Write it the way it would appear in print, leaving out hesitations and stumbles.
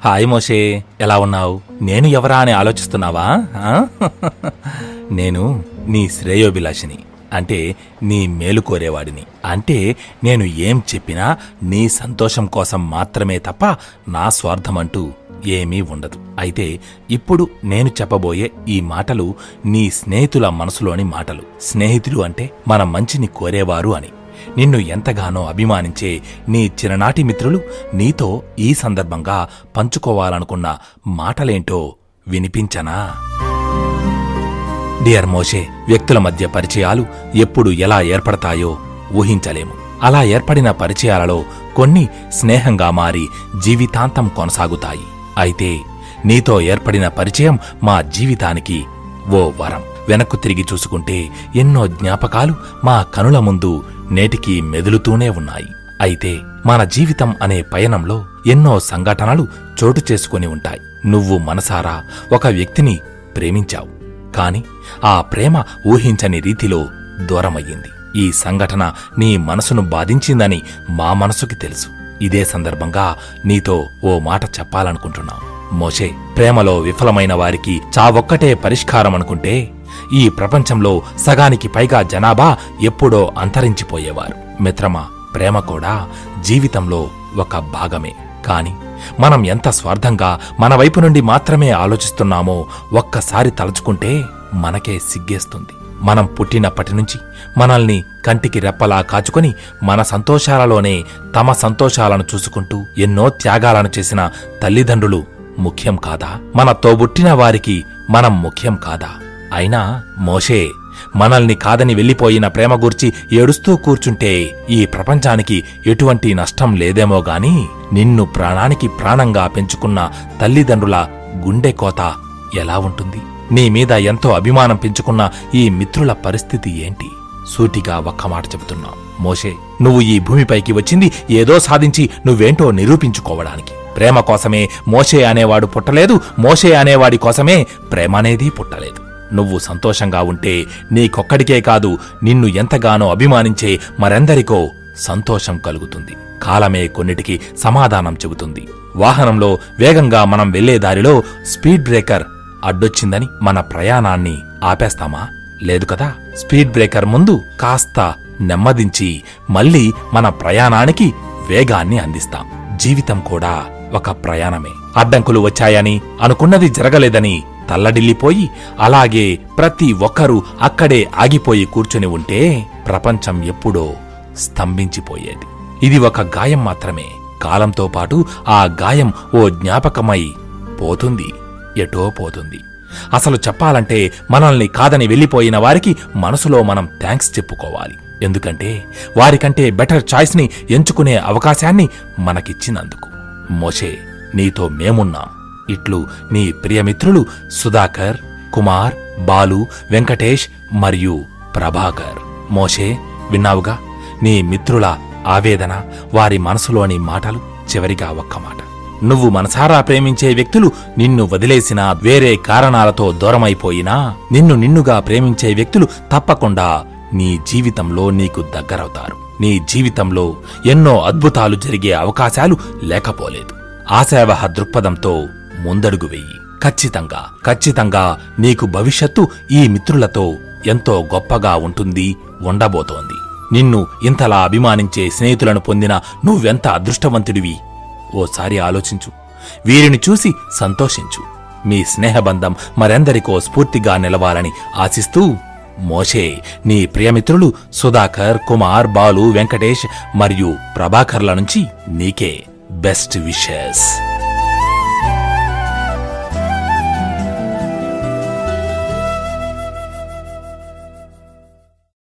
Hi మోషే, ఎలా ఉన్నావు? నేను ఎవరా అని ఆలోచిస్తున్నావా? నేను నీ శ్రేయోభిలాషిని, అంటే నీ మేలు కోరేవాడిని. అంటే నేను ఏం చెప్పినా నీ సంతోషం కోసం మాత్రమే తప్ప నా స్వార్థమంటూ ఏమీ ఉండదు. అయితే ఇప్పుడు నేను చెప్పబోయే ఈ మాటలు నీ స్నేహితుల మనసులోని మాటలు. స్నేహితులు అంటే మన మంచిని కోరేవారు అని. నిన్ను ఎంతగానో అభిమానించే నీ చిన్ననాటి మిత్రులు నీతో ఈ సందర్భంగా పంచుకోవాలనుకున్న మాటలేంటో వినిపించనా? డియర్ మోషే, వ్యక్తుల మధ్య పరిచయాలు ఎప్పుడు ఎలా ఏర్పడతాయో ఊహించలేము. అలా ఏర్పడిన పరిచయాలలో కొన్ని స్నేహంగా మారి జీవితాంతం కొనసాగుతాయి. అయితే నీతో ఏర్పడిన పరిచయం మా జీవితానికి ఓ వరం. వెనక్కు తిరిగి చూసుకుంటే ఎన్నో జ్ఞాపకాలు మా కనుల ముందు నేటికి మెదులుతూనే ఉన్నాయి. అయితే మన జీవితం అనే పయనంలో ఎన్నో సంఘటనలు చోటు చేసుకుని ఉంటాయి. నువ్వు మనసారా ఒక వ్యక్తిని ప్రేమించావు, కాని ఆ ప్రేమ ఊహించని రీతిలో దూరమయ్యింది. ఈ సంఘటన నీ మనసును బాధించిందని మా మనసుకి తెలుసు. ఇదే సందర్భంగా నీతో ఓ మాట చెప్పాలనుకుంటున్నాం. మోషే, ప్రేమలో విఫలమైన వారికి చావొక్కటే పరిష్కారం అనుకుంటే ఈ ప్రపంచంలో సగానికి పైగా జనాభా ఎప్పుడో అంతరించిపోయేవారు. మిత్రమా, ప్రేమ కూడా జీవితంలో ఒక భాగమే. కాని మనం ఎంత స్వార్థంగా మన వైపు నుండి మాత్రమే ఆలోచిస్తున్నామో ఒక్కసారి తలుచుకుంటే మనకే సిగ్గేస్తుంది. మనం పుట్టినప్పటి నుంచి మనల్ని కంటికి రెప్పలా కాచుకొని మన సంతోషాలలోనే తమ సంతోషాలను చూసుకుంటూ ఎన్నో త్యాగాలను చేసిన తల్లిదండ్రులు ముఖ్యం కాదా? మన తోబుట్టిన వారికి మనం ముఖ్యం కాదా? అయినా మోషే, మనల్ని కాదని వెళ్లిపోయిన ప్రేమ గూర్చి ఏడుస్తూ కూర్చుంటే ఈ ప్రపంచానికి ఎటువంటి నష్టం లేదేమో గాని నిన్ను ప్రాణానికి ప్రాణంగా పెంచుకున్న తల్లిదండ్రుల గుండె కోత ఎలా ఉంటుంది? నీ మీద ఎంతో అభిమానం పెంచుకున్న ఈ మిత్రుల పరిస్థితి ఏంటి? సూటిగా ఒక్క మాట చెబుతున్నాం మోషే, నువ్వు ఈ భూమిపైకి వచ్చింది ఏదో సాధించి నువ్వేంటో నిరూపించుకోవడానికి. ప్రేమ కోసమే మోషే అనేవాడు పుట్టలేదు, మోషే అనేవాడి కోసమే ప్రేమ అనేది పుట్టలేదు. నువ్వు సంతోషంగా ఉంటే నీకొక్కడికే కాదు, నిన్ను ఎంతగానో అభిమానించే మరెందరికో సంతోషం కలుగుతుంది. కాలమే కొన్నిటికి సమాధానం చెబుతుంది. వాహనంలో వేగంగా మనం వెళ్లే దారిలో స్పీడ్ బ్రేకర్ అడ్డొచ్చిందని మన ప్రయాణాన్ని ఆపేస్తామా? లేదు కదా. స్పీడ్ బ్రేకర్ ముందు కాస్త నెమ్మదించి మళ్లీ మన ప్రయాణానికి వేగాన్ని అందిస్తాం. జీవితం కూడా ఒక ప్రయాణమే. అడ్డంకులు వచ్చాయని, అనుకున్నది జరగలేదని తల్లడిల్లిపోయి అలాగే ప్రతి ఒక్కరూ అక్కడే ఆగిపోయి కూర్చుని ఉంటే ప్రపంచం ఎప్పుడో స్తంభించిపోయేది. ఇది ఒక గాయం మాత్రమే. కాలంతో పాటు ఆ గాయం ఓ జ్ఞాపకమై పోతుంది, ఎటో పోతుంది. అసలు చెప్పాలంటే మనల్ని కాదని వెళ్లిపోయిన వారికి మనసులో మనం థ్యాంక్స్ చెప్పుకోవాలి. ఎందుకంటే వారికంటే బెటర్ చాయిస్ ని ఎంచుకునే అవకాశాన్ని మనకిచ్చినందుకు. మోషే, నీతో మేమున్నాం. ఇట్లు నీ ప్రియమిత్రులు సుధాకర్, కుమార్, బాలు, వెంకటేష్ మరియు ప్రభాకర్. మోషే, విన్నావుగా నీ మిత్రుల ఆవేదన, వారి మనసులోని మాటలు. చివరిగా ఒక్క మాట, నువ్వు మనసారా ప్రేమించే వ్యక్తులు నిన్ను వదిలేసినా, వేరే కారణాలతో దూరమైపోయినా, నిన్నుగా ప్రేమించే వ్యక్తులు తప్పకుండా నీ జీవితంలో నీకు దగ్గరవుతారు. నీ జీవితంలో ఎన్నో అద్భుతాలు జరిగే అవకాశాలు లేకపోలేదు. ఆశావహ దృక్పథంతో ముందడుగు వెయ్యి. ఖచ్చితంగా నీకు భవిష్యత్తు ఈ మిత్రులతో ఎంతో గొప్పగా ఉంటుంది, ఉండబోతోంది. నిన్ను ఇంతలా అభిమానించే స్నేహితులను పొందిన నువ్వెంత అదృష్టవంతుడివి ఓసారి ఆలోచించు. వీరిని చూసి సంతోషించు. మీ స్నేహబంధం మరెందరికో స్ఫూర్తిగా నిలవాలని ఆశిస్తూ మోషే, నీ ప్రియమిత్రులు సుధాకర్, కుమార్, బాలు, వెంకటేష్ మరియు ప్రభాకర్ల నుంచి నీకే బెస్ట్ విషెస్.